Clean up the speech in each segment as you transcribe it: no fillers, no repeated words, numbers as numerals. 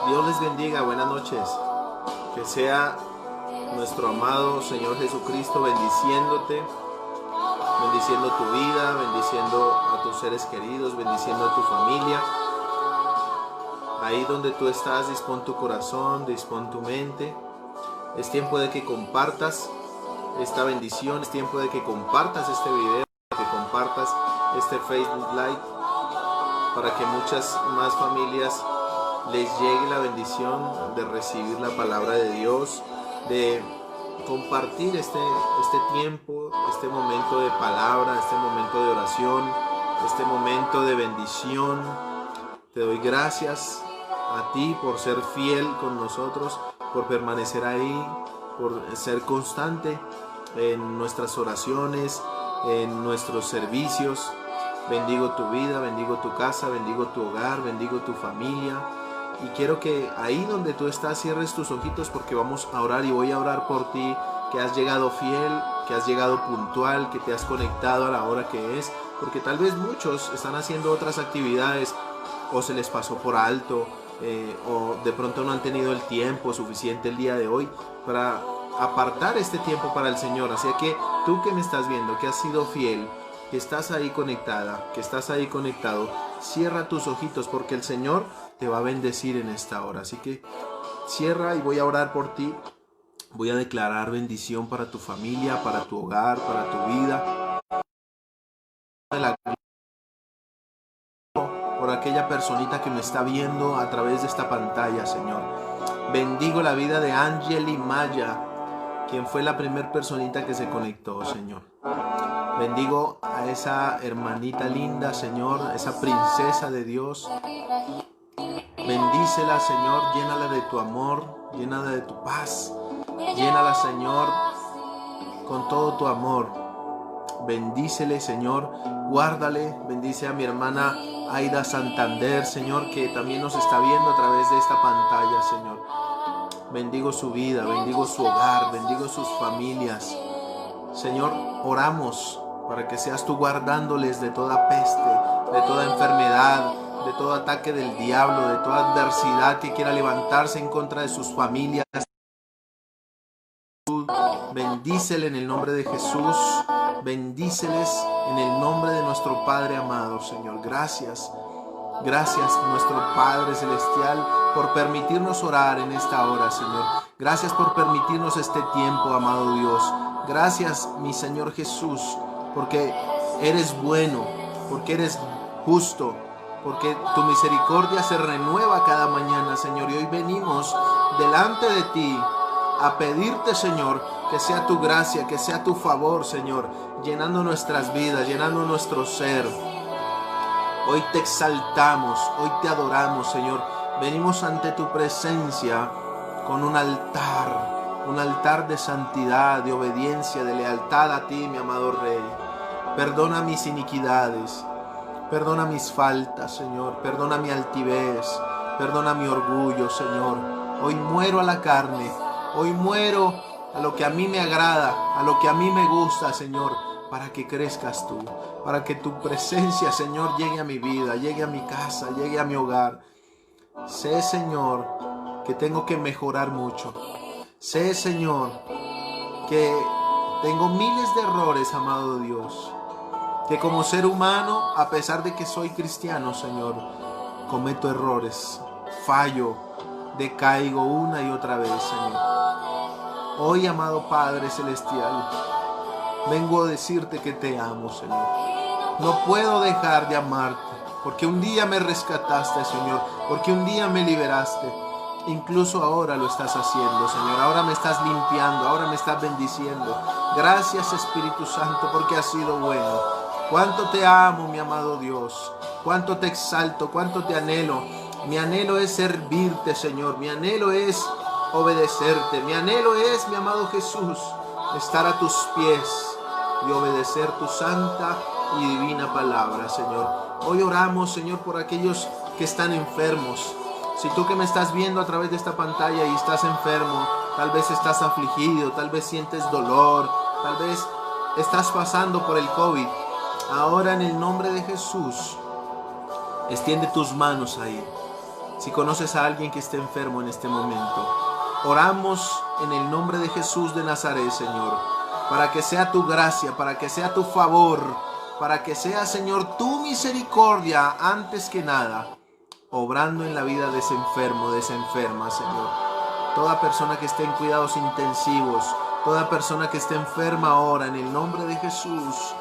Dios les bendiga, buenas noches. Que sea nuestro amado Señor Jesucristo bendiciéndote, bendiciendo tu vida, bendiciendo a tus seres queridos, bendiciendo a tu familia. Ahí donde tú estás, dispón tu corazón, dispón tu mente. Es tiempo de que compartas esta bendición, es tiempo de que compartas este video, que compartas este Facebook Live, para que muchas más familias les llegue la bendición de recibir la palabra de Dios, de compartir este tiempo, este momento de palabra, este momento de oración, este momento de bendición. Te doy gracias a ti por ser fiel con nosotros, por permanecer ahí, por ser constante en nuestras oraciones, en nuestros servicios. Bendigo tu vida, bendigo tu casa, bendigo tu hogar, bendigo tu familia. Y quiero que ahí donde tú estás cierres tus ojitos, porque vamos a orar y voy a orar por ti, que has llegado fiel, que has llegado puntual, que te has conectado a la hora que es, porque tal vez muchos están haciendo otras actividades o se les pasó por alto, o de pronto no han tenido el tiempo suficiente el día de hoy para apartar este tiempo para el Señor. Así que tú que me estás viendo, que has sido fiel, que estás ahí conectada, que estás ahí conectado, cierra tus ojitos, porque el Señor te va a bendecir en esta hora. Así que cierra y voy a orar por ti. Voy a declarar bendición para tu familia, para tu hogar, para tu vida. Por aquella personita que me está viendo a través de esta pantalla, Señor. Bendigo la vida de Angeli Maya, quien fue la primera personita que se conectó, Señor. Bendigo a esa hermanita linda, Señor, esa princesa de Dios. Bendícela, Señor, llénala de tu amor, llénala de tu paz. Llénala, Señor, con todo tu amor. Bendícele, Señor, guárdale. Bendice a mi hermana Aida Santander, Señor, que también nos está viendo a través de esta pantalla, Señor. Bendigo su vida, bendigo su hogar, bendigo sus familias. Señor, oramos para que seas tú guardándoles de toda peste, de toda enfermedad, de todo ataque del diablo, de toda adversidad que quiera levantarse en contra de sus familias. Bendícele en el nombre de Jesús. Bendíceles en el nombre de nuestro Padre amado, Señor. Gracias. Gracias, nuestro Padre Celestial, por permitirnos orar en esta hora, Señor. Gracias por permitirnos este tiempo, amado Dios. Gracias, mi Señor Jesús, porque eres bueno, porque eres justo, porque tu misericordia se renueva cada mañana, Señor. Y hoy venimos delante de ti a pedirte, Señor, que sea tu gracia, que sea tu favor, Señor, llenando nuestras vidas, llenando nuestro ser. Hoy te exaltamos, hoy te adoramos, Señor. Venimos ante tu presencia con un altar de santidad, de obediencia, de lealtad a ti, mi amado Rey. Perdona mis iniquidades, perdona mis faltas, Señor. Perdona mi altivez, perdona mi orgullo, Señor. Hoy muero a la carne, hoy muero a lo que a mí me agrada, a lo que a mí me gusta, Señor, para que crezcas tú, para que tu presencia, Señor, llegue a mi vida, llegue a mi casa, llegue a mi hogar. Sé, Señor, que tengo que mejorar mucho. Sé, Señor, que tengo miles de errores, amado Dios. Que como ser humano, a pesar de que soy cristiano, Señor, cometo errores, fallo, decaigo una y otra vez, Señor. Hoy, amado Padre Celestial, vengo a decirte que te amo, Señor. No puedo dejar de amarte, porque un día me rescataste, Señor, porque un día me liberaste. Incluso ahora lo estás haciendo, Señor. Ahora me estás limpiando, ahora me estás bendiciendo. Gracias, Espíritu Santo, porque has sido bueno. Cuánto te amo, mi amado Dios. Cuánto te exalto, cuánto te anhelo. Mi anhelo es servirte, Señor. Mi anhelo es obedecerte. Mi anhelo es, mi amado Jesús, estar a tus pies y obedecer tu santa y divina palabra, Señor. Hoy oramos, Señor, por aquellos que están enfermos. Si tú que me estás viendo a través de esta pantalla y estás enfermo, tal vez estás afligido, tal vez sientes dolor, tal vez estás pasando por el COVID, ahora en el nombre de Jesús, extiende tus manos ahí. Si conoces a alguien que esté enfermo en este momento, oramos en el nombre de Jesús de Nazaret, Señor, para que sea tu gracia, para que sea tu favor, para que sea, Señor, tu misericordia antes que nada, obrando en la vida de ese enfermo, de esa enferma, Señor. Toda persona que esté en cuidados intensivos, toda persona que esté enferma ahora, en el nombre de Jesús,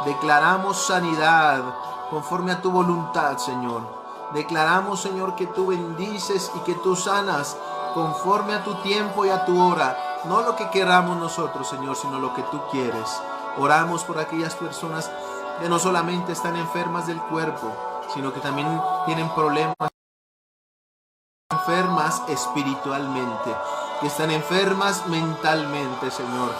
declaramos sanidad conforme a tu voluntad, Señor. Declaramos, Señor, que tú bendices y que tú sanas conforme a tu tiempo y a tu hora. No lo que queramos nosotros, Señor, sino lo que tú quieres. Oramos por aquellas personas que no solamente están enfermas del cuerpo, sino que también tienen problemas, enfermas espiritualmente, que están enfermas mentalmente, Señor.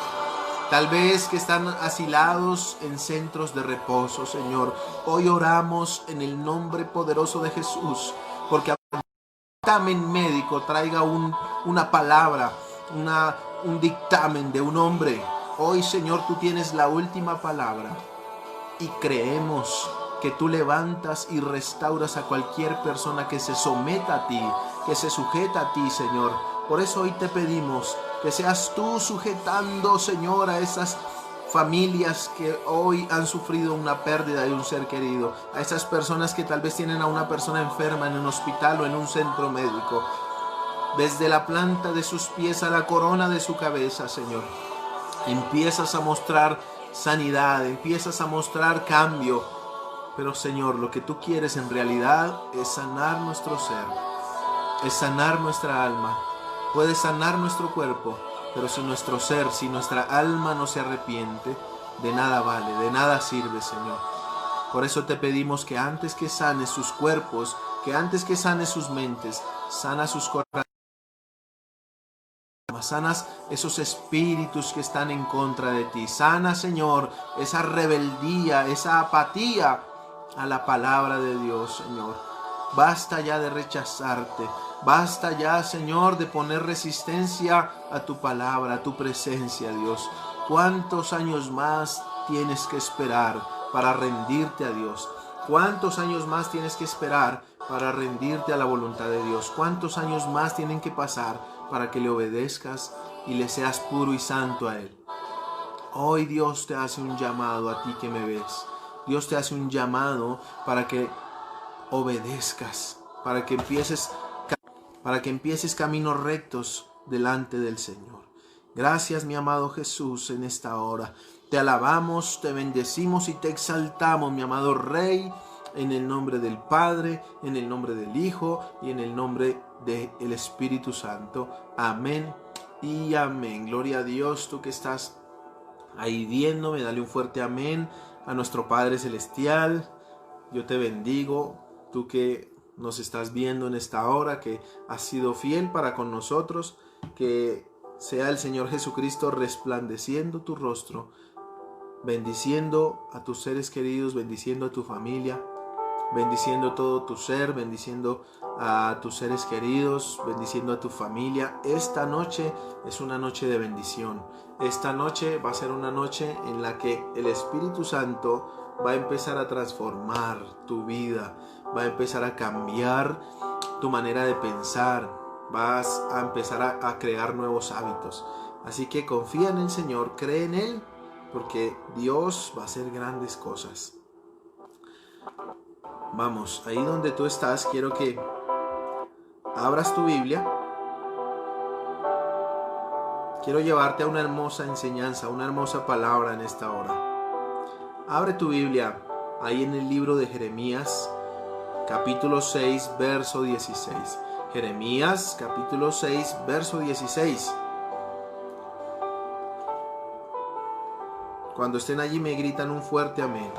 Tal vez que están asilados en centros de reposo, Señor. Hoy oramos en el nombre poderoso de Jesús, porque el dictamen médico traiga una palabra, un dictamen de un hombre. Hoy, Señor, tú tienes la última palabra y creemos que tú levantas y restauras a cualquier persona que se someta a ti, que se sujeta a ti, Señor. Por eso hoy te pedimos que seas tú sujetando, Señor, a esas familias que hoy han sufrido una pérdida de un ser querido, a esas personas que tal vez tienen a una persona enferma en un hospital o en un centro médico, desde la planta de sus pies a la corona de su cabeza, Señor. Empiezas a mostrar sanidad, empiezas a mostrar cambio, pero, Señor, lo que tú quieres en realidad es sanar nuestro ser, es sanar nuestra alma. Puedes sanar nuestro cuerpo, pero si nuestro ser, si nuestra alma no se arrepiente, de nada vale, de nada sirve, Señor. Por eso te pedimos que antes que sanes sus cuerpos, que antes que sanes sus mentes, sana sus corazones, sanas esos espíritus que están en contra de ti. Sana, Señor, esa rebeldía, esa apatía a la palabra de Dios, Señor. Basta ya de rechazarte. Basta ya, Señor, de poner resistencia a tu palabra, a tu presencia, Dios. ¿Cuántos años más tienes que esperar para rendirte a Dios? ¿Cuántos años más tienes que esperar para rendirte a la voluntad de Dios? ¿Cuántos años más tienen que pasar para que le obedezcas y le seas puro y santo a Él? Hoy Dios te hace un llamado a ti que me ves. Dios te hace un llamado para que obedezcas, para que empieces caminos rectos delante del Señor. Gracias, mi amado Jesús, en esta hora. Te alabamos, te bendecimos y te exaltamos, mi amado Rey, en el nombre del Padre, en el nombre del Hijo y en el nombre del Espíritu Santo. Amén y amén. Gloria a Dios, tú que estás ahí viéndome, dale un fuerte amén a nuestro Padre Celestial. Yo te bendigo, tú que nos estás viendo en esta hora, que has sido fiel para con nosotros, que sea el Señor Jesucristo resplandeciendo tu rostro, bendiciendo a tus seres queridos, bendiciendo a tu familia, bendiciendo todo tu ser, bendiciendo a tus seres queridos, bendiciendo a tu familia. Esta noche es una noche de bendición. Esta noche va a ser una noche en la que el Espíritu Santo va a empezar a transformar tu vida, va a empezar a cambiar tu manera de pensar, vas a empezar a crear nuevos hábitos. Así que confía en el Señor, cree en Él, porque Dios va a hacer grandes cosas. Vamos, ahí donde tú estás, quiero que abras tu Biblia. Quiero llevarte a una hermosa enseñanza, una hermosa palabra en esta hora. Abre tu Biblia ahí en el libro de Jeremías, capítulo 6, verso 16. Jeremías, capítulo 6, verso 16. Cuando estén allí me gritan un fuerte amén.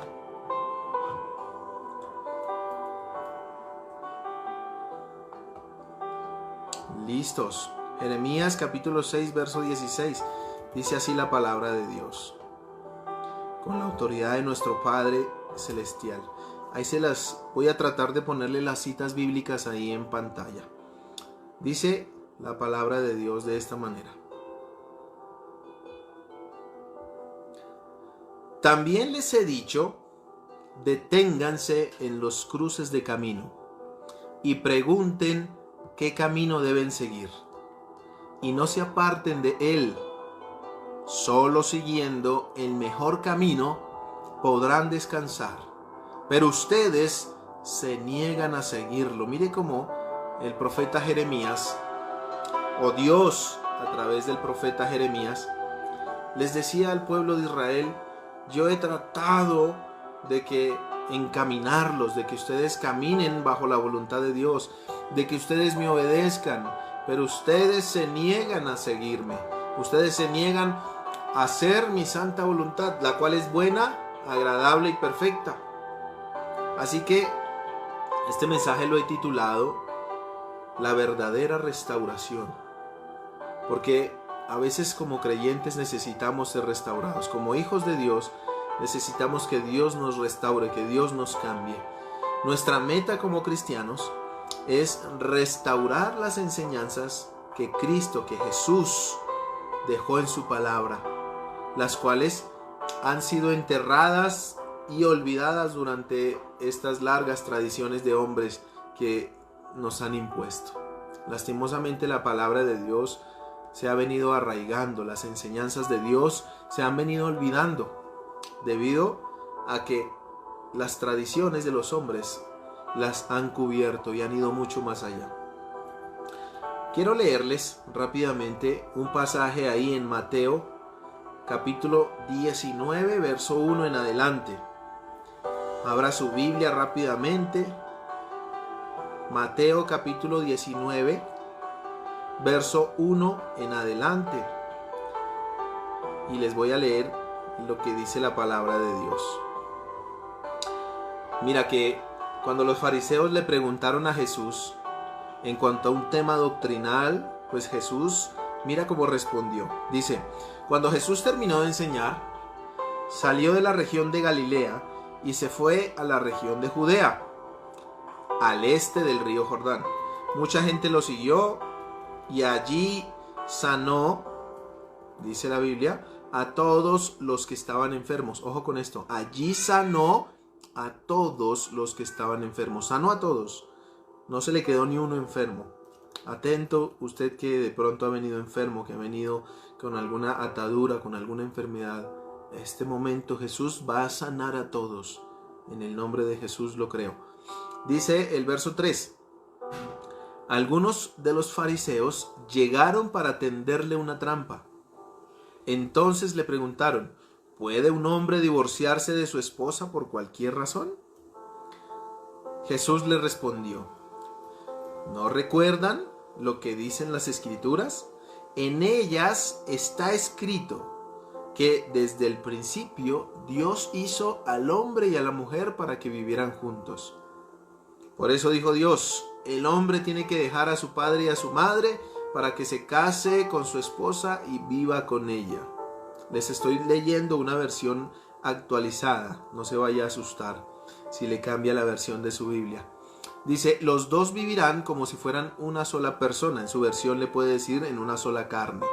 Listos. Jeremías capítulo 6, verso 16. Dice así la palabra de Dios. Con la autoridad de nuestro Padre Celestial. Ahí se las voy a tratar de ponerle las citas bíblicas ahí en pantalla. Dice la palabra de Dios de esta manera. También les he dicho, deténganse en los cruces de camino. y pregunten qué camino deben seguir, y no se aparten de él. Solo siguiendo el mejor camino podrán descansar, pero ustedes se niegan a seguirlo. Mire cómo el profeta Jeremías, o Dios a través del profeta Jeremías, les decía al pueblo de Israel: yo he tratado de que encaminarlos, de que ustedes caminen bajo la voluntad de Dios, de que ustedes me obedezcan, pero ustedes se niegan a seguirme, ustedes se niegan a hacer mi santa voluntad, la cual es buena, agradable y perfecta. Así que este mensaje lo he titulado La verdadera restauración, porque a veces como creyentes necesitamos ser restaurados. Como hijos de Dios necesitamos que Dios nos restaure, que Dios nos cambie. Nuestra meta como cristianos es restaurar las enseñanzas que Cristo, que Jesús dejó en su palabra, las cuales han sido enterradas y olvidadas durante estas largas tradiciones de hombres que nos han impuesto. Lastimosamente la palabra de Dios se ha venido arraigando, las enseñanzas de Dios se han venido olvidando debido a que las tradiciones de los hombres las han cubierto y han ido mucho más allá. Quiero leerles rápidamente un pasaje ahí en Mateo capítulo 19, verso 1 en adelante. Abra su Biblia rápidamente. Mateo capítulo 19, verso 1 en adelante. Y les voy a leer lo que dice la palabra de Dios. Mira que cuando los fariseos le preguntaron a Jesús en cuanto a un tema doctrinal, pues Jesús, mira cómo respondió. Dice: cuando Jesús terminó de enseñar, salió de la región de Galilea y se fue a la región de Judea, al este del río Jordán. Mucha gente lo siguió y allí sanó, dice la Biblia, a todos los que estaban enfermos. Ojo con esto, allí sanó a todos los que estaban enfermos. Sanó a todos, no se le quedó ni uno enfermo. Atento usted que de pronto ha venido enfermo, que ha venido con alguna atadura, con alguna enfermedad. En este momento Jesús va a sanar a todos. En el nombre de Jesús lo creo. Dice el verso 3. Algunos de los fariseos llegaron para tenderle una trampa. Entonces le preguntaron: ¿puede un hombre divorciarse de su esposa por cualquier razón? Jesús le respondió: ¿no recuerdan lo que dicen las Escrituras? En ellas está escrito que desde el principio Dios hizo al hombre y a la mujer para que vivieran juntos. Por eso dijo Dios: el hombre tiene que dejar a su padre y a su madre para que se case con su esposa y viva con ella. Les estoy leyendo una versión actualizada, no se vaya a asustar si le cambia la versión de su Biblia. Dice: los dos vivirán como si fueran una sola persona. En su versión le puede decir en una sola carne.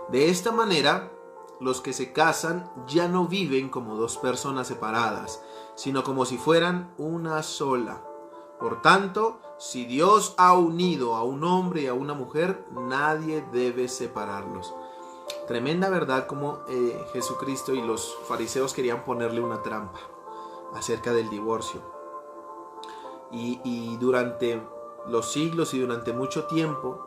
De esta manera, los que se casan ya no viven como dos personas separadas, sino como si fueran una sola. Por tanto, si Dios ha unido a un hombre y a una mujer, nadie debe separarlos. Tremenda verdad como Jesucristo y los fariseos querían ponerle una trampa acerca del divorcio. Y durante los siglos y durante mucho tiempo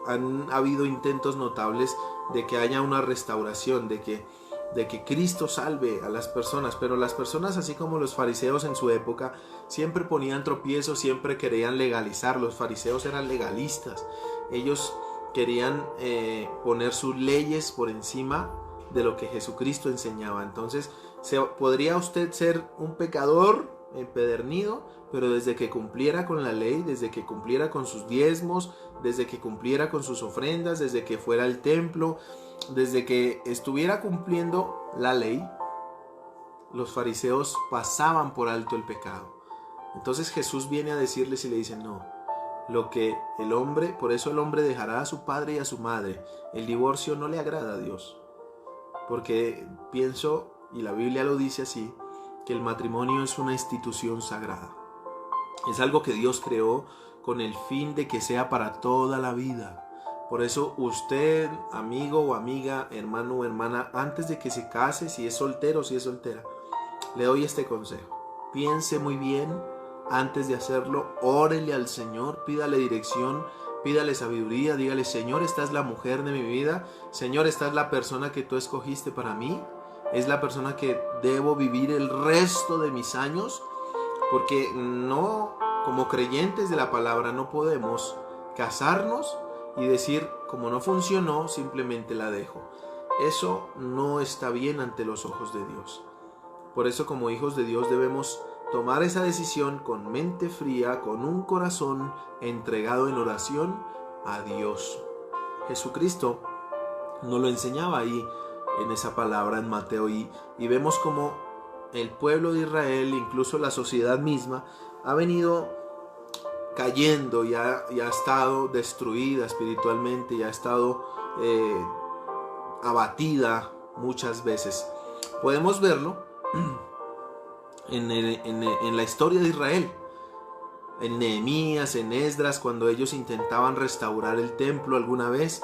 han habido intentos notables de que haya una restauración, de que Cristo salve a las personas, pero las personas, así como los fariseos en su época, siempre ponían tropiezos, siempre querían legalizar. Los fariseos eran legalistas, ellos querían poner sus leyes por encima de lo que Jesucristo enseñaba. Entonces, podría usted ser un pecador empedernido, pero desde que cumpliera con la ley, desde que cumpliera con sus diezmos, desde que cumpliera con sus ofrendas, desde que fuera al templo, desde que estuviera cumpliendo la ley, los fariseos pasaban por alto el pecado. Entonces Jesús viene a decirles y le dice: no, lo que el hombre, por eso el hombre dejará a su padre y a su madre. El divorcio no le agrada a Dios, porque pienso, y la Biblia lo dice así, que el matrimonio es una institución sagrada. Es algo que Dios creó con el fin de que sea para toda la vida. Por eso usted, amigo o amiga, hermano o hermana, antes de que se case, si es soltero o si es soltera, le doy este consejo. Piense muy bien antes de hacerlo, órele al Señor, pídale dirección, pídale sabiduría, dígale: Señor, esta es la mujer de mi vida, Señor, esta es la persona que tú escogiste para mí, es la persona que debo vivir el resto de mis años, porque no, como creyentes de la palabra, no podemos casarnos y decir: como no funcionó, simplemente la dejo. Eso no está bien ante los ojos de Dios. Por eso, como hijos de Dios, debemos tomar esa decisión con mente fría, con un corazón entregado en oración a Dios. Jesucristo nos lo enseñaba ahí en esa palabra en Mateo, y vemos como el pueblo de Israel, incluso la sociedad misma, ha venido cayendo y ha estado destruida espiritualmente, y ha estado abatida muchas veces. Podemos verlo en la historia de Israel, en Nehemías, en Esdras, cuando ellos intentaban restaurar el templo alguna vez,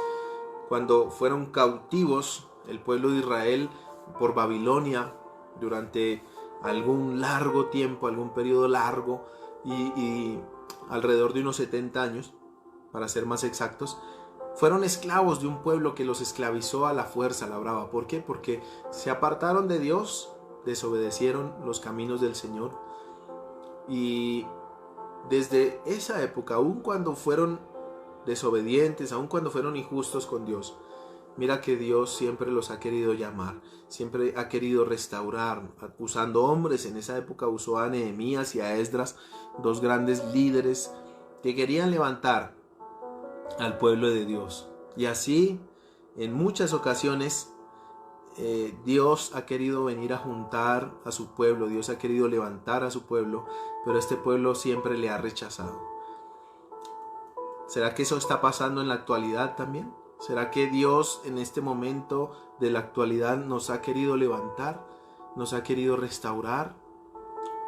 cuando fueron cautivos el pueblo de Israel por Babilonia durante algún largo tiempo, algún periodo largo, y alrededor de unos 70 años, para ser más exactos, fueron esclavos de un pueblo que los esclavizó a la fuerza, a la brava. ¿Por qué? Porque se apartaron de Dios, desobedecieron los caminos del Señor, y desde esa época, aun cuando fueron desobedientes, aun cuando fueron injustos con Dios, mira que Dios siempre los ha querido llamar, siempre ha querido restaurar, usando hombres. En esa época usó a Nehemías y a Esdras, dos grandes líderes que querían levantar al pueblo de Dios. Y así, en muchas ocasiones, Dios ha querido venir a juntar a su pueblo, Dios ha querido levantar a su pueblo, pero este pueblo siempre le ha rechazado. ¿Será que eso está pasando en la actualidad también? ¿Será que Dios en este momento de la actualidad nos ha querido levantar, nos ha querido restaurar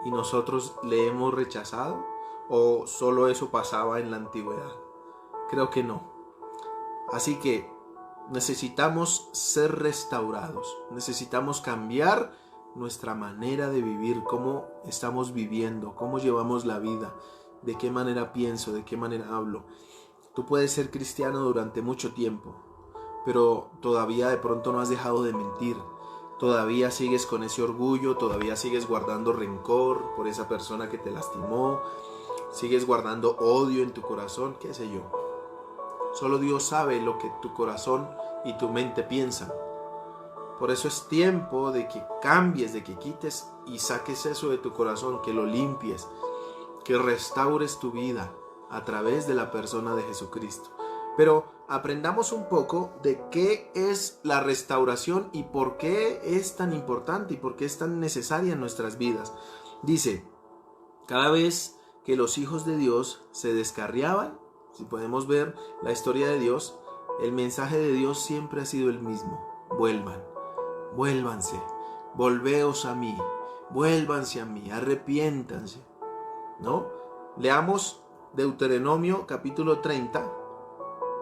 y nosotros le hemos rechazado? ¿O solo eso pasaba en la antigüedad? Creo que no. Así que necesitamos ser restaurados, necesitamos cambiar nuestra manera de vivir, cómo estamos viviendo, cómo llevamos la vida, de qué manera pienso, de qué manera hablo. Tú puedes ser cristiano durante mucho tiempo, pero todavía de pronto no has dejado de mentir, todavía sigues con ese orgullo, todavía sigues guardando rencor por esa persona que te lastimó, sigues guardando odio en tu corazón, qué sé yo. Solo Dios sabe lo que tu corazón y tu mente piensan. Por eso es tiempo de que cambies, de que quites y saques eso de tu corazón, que lo limpies, que restaures tu vida a través de la persona de Jesucristo. Pero aprendamos un poco de qué es la restauración y por qué es tan importante y por qué es tan necesaria en nuestras vidas. Dice: cada vez que los hijos de Dios se descarriaban, si podemos ver la historia de Dios, el mensaje de Dios siempre ha sido el mismo: vuélvanse, volveos a mí, vuélvanse a mí, arrepiéntanse, ¿no? Leamos Deuteronomio capítulo 30,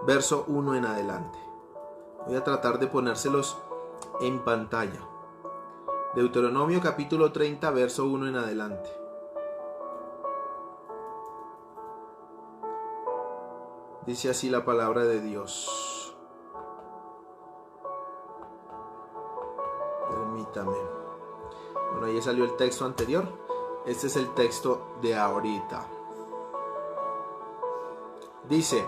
verso 1 en adelante. Voy a tratar de ponérselos en pantalla. Deuteronomio capítulo 30, verso 1 en adelante. Dice así la palabra de Dios. Permítame. Bueno, ahí salió el texto anterior. Este es el texto de ahorita. Dice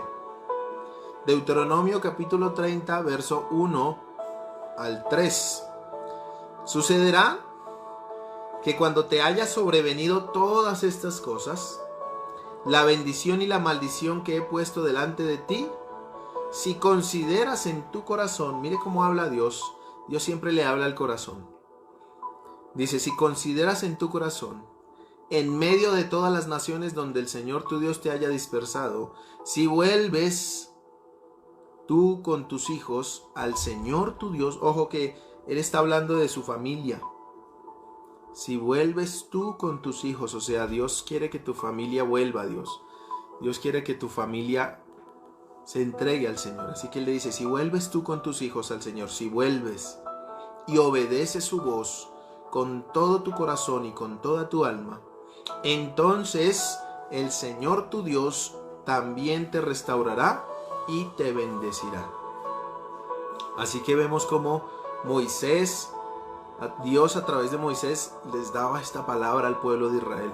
Deuteronomio capítulo 30, verso 1 al 3. Sucederá que cuando te haya sobrevenido todas estas cosas, la bendición y la maldición que he puesto delante de ti, si consideras en tu corazón, mire cómo habla Dios, Dios siempre le habla al corazón. Dice: si consideras en tu corazón, en medio de todas las naciones donde el Señor tu Dios te haya dispersado, si vuelves tú con tus hijos al Señor tu Dios, ojo que Él está hablando de su familia, si vuelves tú con tus hijos, o sea, Dios quiere que tu familia vuelva a Dios. Dios quiere que tu familia se entregue al Señor. Así que Él le dice, si vuelves tú con tus hijos al Señor, si vuelves y obedeces su voz con todo tu corazón y con toda tu alma, entonces el Señor tu Dios también te restaurará y te bendecirá. Así que vemos como Dios a través de Moisés les daba esta palabra al pueblo de Israel.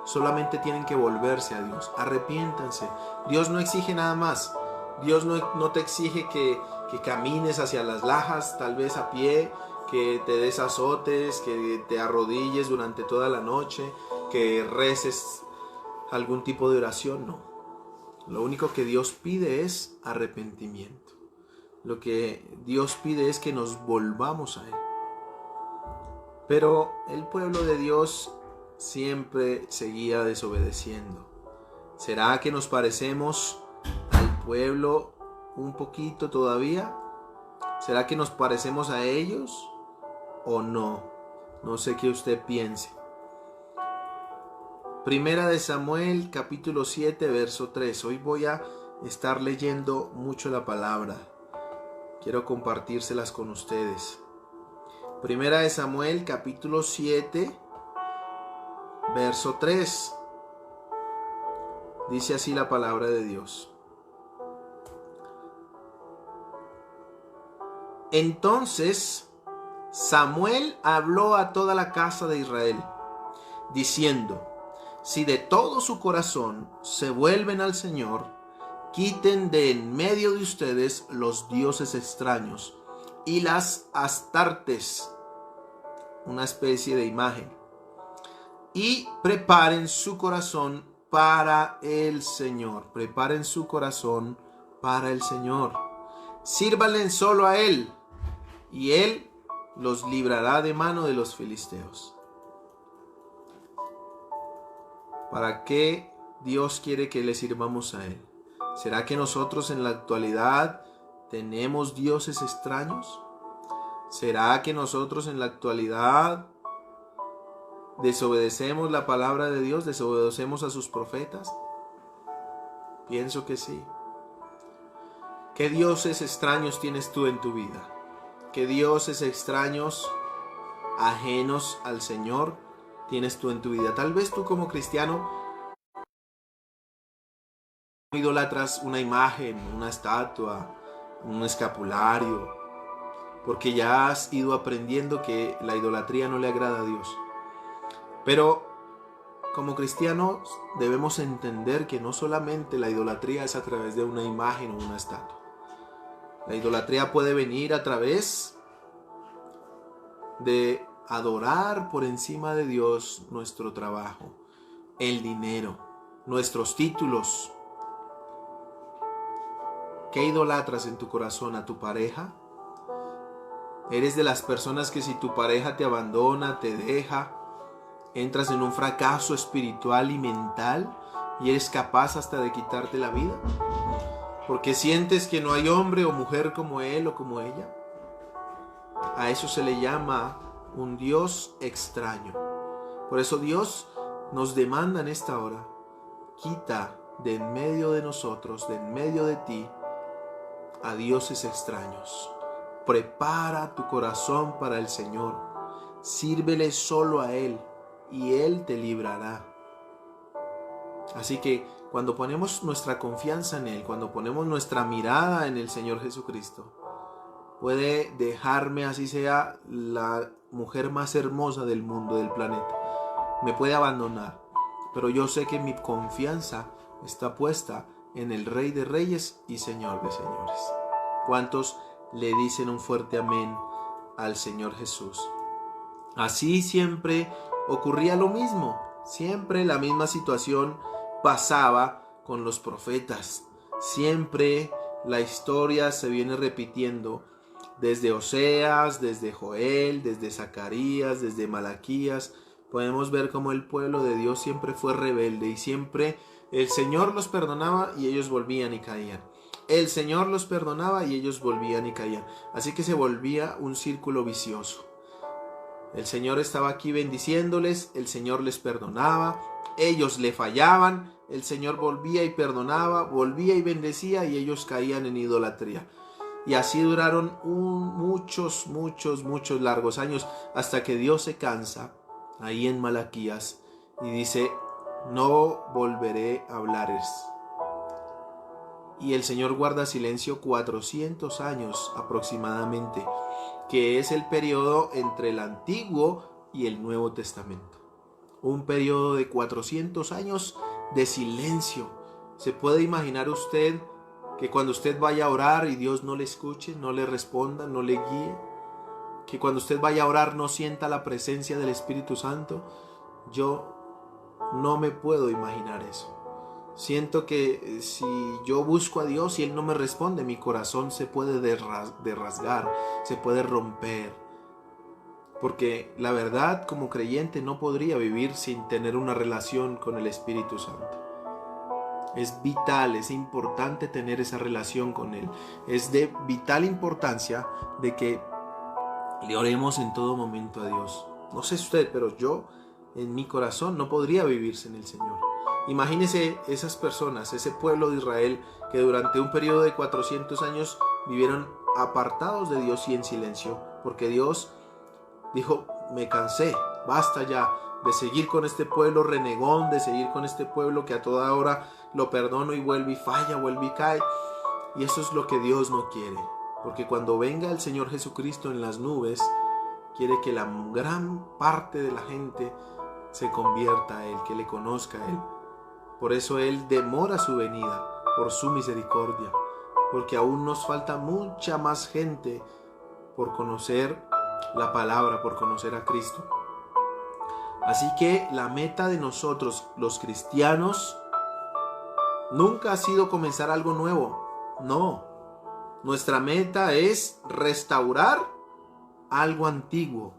Solamente tienen que volverse a Dios, arrepiéntanse. Dios no exige nada más. Dios no te exige que camines hacia las lajas, tal vez a pie, que te des azotes, que te arrodilles durante toda la noche, que reces algún tipo de oración, no. Lo único que Dios pide es arrepentimiento. Lo que Dios pide es que nos volvamos a Él. Pero el pueblo de Dios siempre seguía desobedeciendo. ¿Será que nos parecemos al pueblo un poquito todavía? ¿Será que nos parecemos a ellos o no? No sé qué usted piense. Primera de Samuel, capítulo 7, verso 3. Hoy voy a estar leyendo mucho la palabra. Quiero compartírselas con ustedes. Primera de Samuel, capítulo 7, verso 3. Dice así la palabra de Dios. Entonces Samuel habló a toda la casa de Israel, diciendo: si de todo su corazón se vuelven al Señor, quiten de en medio de ustedes los dioses extraños y las astartes, una especie de imagen, y preparen su corazón para el Señor. Preparen su corazón para el Señor. Sírvanle solo a Él, y Él los librará de mano de los filisteos. ¿Para qué Dios quiere que le sirvamos a Él? ¿Será que nosotros en la actualidad tenemos dioses extraños? ¿Será que nosotros en la actualidad desobedecemos la palabra de Dios? ¿Desobedecemos a sus profetas? Pienso que sí. ¿Qué dioses extraños tienes tú en tu vida? ¿Qué dioses extraños, ajenos al Señor, tienes tú en tu vida? Tal vez tú como cristiano idolatras una imagen, una estatua, un escapulario, porque ya has ido aprendiendo que la idolatría no le agrada a Dios. Pero como cristianos debemos entender que no solamente la idolatría es a través de una imagen o una estatua. La idolatría puede venir a través de adorar por encima de Dios nuestro trabajo, el dinero, nuestros títulos. ¿Qué idolatras en tu corazón? ¿A tu pareja? ¿Eres de las personas que si tu pareja te abandona, te deja, entras en un fracaso espiritual y mental y eres capaz hasta de quitarte la vida? Porque sientes que no hay hombre o mujer como él o como ella. A eso se le llama un Dios extraño. Por eso Dios nos demanda en esta hora: quita de en medio de nosotros, de en medio de ti, a dioses extraños. Prepara tu corazón para el Señor. Sírvele solo a Él y Él te librará. Así que cuando ponemos nuestra confianza en Él, cuando ponemos nuestra mirada en el Señor Jesucristo, puede dejarme, así sea la mujer más hermosa del mundo, del planeta, me puede abandonar, pero yo sé que mi confianza está puesta en el Rey de Reyes y Señor de Señores. ¿Cuántos le dicen un fuerte amén al Señor Jesús? Así siempre ocurría lo mismo, siempre la misma situación pasaba con los profetas. Siempre la historia se viene repitiendo desde Oseas, desde Joel, desde Zacarías, desde Malaquías. Podemos ver cómo el pueblo de Dios siempre fue rebelde y siempre el Señor los perdonaba y ellos volvían y caían. El Señor los perdonaba y ellos volvían y caían. Así que se volvía un círculo vicioso. El Señor estaba aquí bendiciéndoles, el Señor les perdonaba, ellos le fallaban, el Señor volvía y perdonaba, volvía y bendecía y ellos caían en idolatría. Y así duraron muchos largos años hasta que Dios se cansa ahí en Malaquías y dice: no volveré a hablares. Y el Señor guarda silencio 400 años aproximadamente, que es el periodo entre el Antiguo y el Nuevo Testamento. Un periodo de 400 años de silencio. ¿Se puede imaginar usted que cuando usted vaya a orar y Dios no le escuche, no le responda, no le guíe? Que cuando usted vaya a orar no sienta la presencia del Espíritu Santo. Yo no me puedo imaginar eso. Siento que si yo busco a Dios y Él no me responde, mi corazón se puede rasgar, se puede romper. Porque la verdad, como creyente, no podría vivir sin tener una relación con el Espíritu Santo. Es vital, es importante tener esa relación con Él. Es de vital importancia de que le oremos en todo momento a Dios. No sé usted, pero yo en mi corazón no podría vivir sin el Señor. Imagínese esas personas, ese pueblo de Israel que durante un periodo de 400 años vivieron apartados de Dios y en silencio, porque Dios dijo: me cansé, basta ya de seguir con este pueblo renegón, de seguir con este pueblo que a toda hora lo perdono y vuelve y falla, vuelve y cae. Y eso es lo que Dios no quiere, porque cuando venga el Señor Jesucristo en las nubes, quiere que la gran parte de la gente se convierta a Él, que le conozca a Él. Por eso Él demora su venida, por su misericordia, porque aún nos falta mucha más gente por conocer la palabra, por conocer a Cristo. Así que la meta de nosotros, los cristianos, nunca ha sido comenzar algo nuevo. No, nuestra meta es restaurar algo antiguo.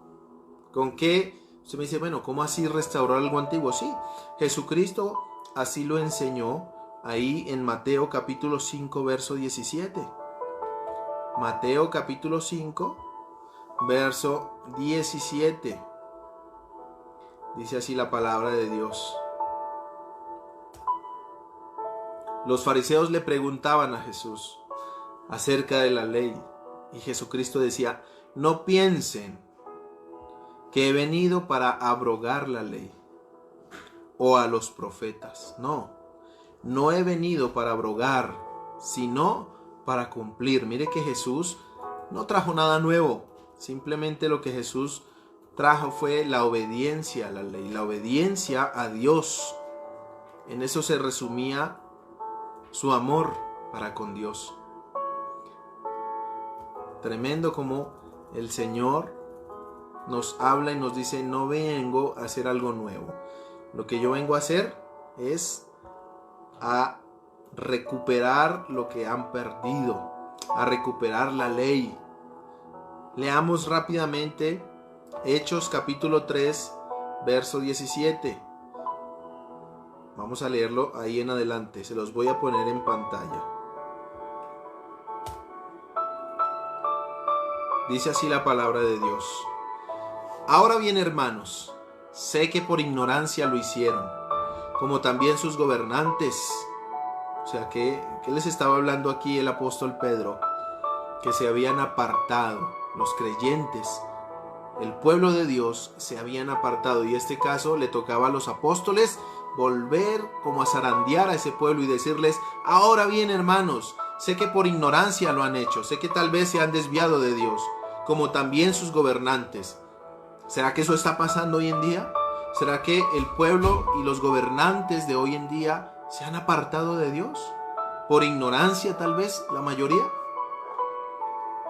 ¿Con qué? Usted me dice: bueno, ¿cómo así restaurar algo antiguo? Sí, Jesucristo así lo enseñó ahí en Mateo capítulo 5, verso 17. Mateo capítulo 5, verso 17. Dice así la palabra de Dios. Los fariseos le preguntaban a Jesús acerca de la ley, y Jesucristo decía: no piensen que he venido para abrogar la ley o a los profetas. No he venido para abrogar, sino para cumplir. Mire que Jesús no trajo nada nuevo. Simplemente lo que Jesús trajo fue la obediencia a la ley, la obediencia a Dios. En eso se resumía su amor para con Dios. Tremendo como el Señor nos habla y nos dice: no vengo a hacer algo nuevo. Lo que yo vengo a hacer es a recuperar lo que han perdido, a recuperar la ley. Leamos rápidamente Hechos capítulo 3, verso 17. Vamos a leerlo ahí en adelante, se los voy a poner en pantalla. Dice así la palabra de Dios: ahora bien, hermanos, sé que por ignorancia lo hicieron, como también sus gobernantes. O sea, ¿qué les estaba hablando aquí el apóstol Pedro? Que se habían apartado, los creyentes, el pueblo de Dios se habían apartado, y este caso le tocaba a los apóstoles volver como a zarandear a ese pueblo y decirles: ahora bien, hermanos, sé que por ignorancia lo han hecho, sé que tal vez se han desviado de Dios, como también sus gobernantes. ¿Será que eso está pasando hoy en día? ¿Será que el pueblo y los gobernantes de hoy en día se han apartado de Dios? ¿Por ignorancia tal vez la mayoría?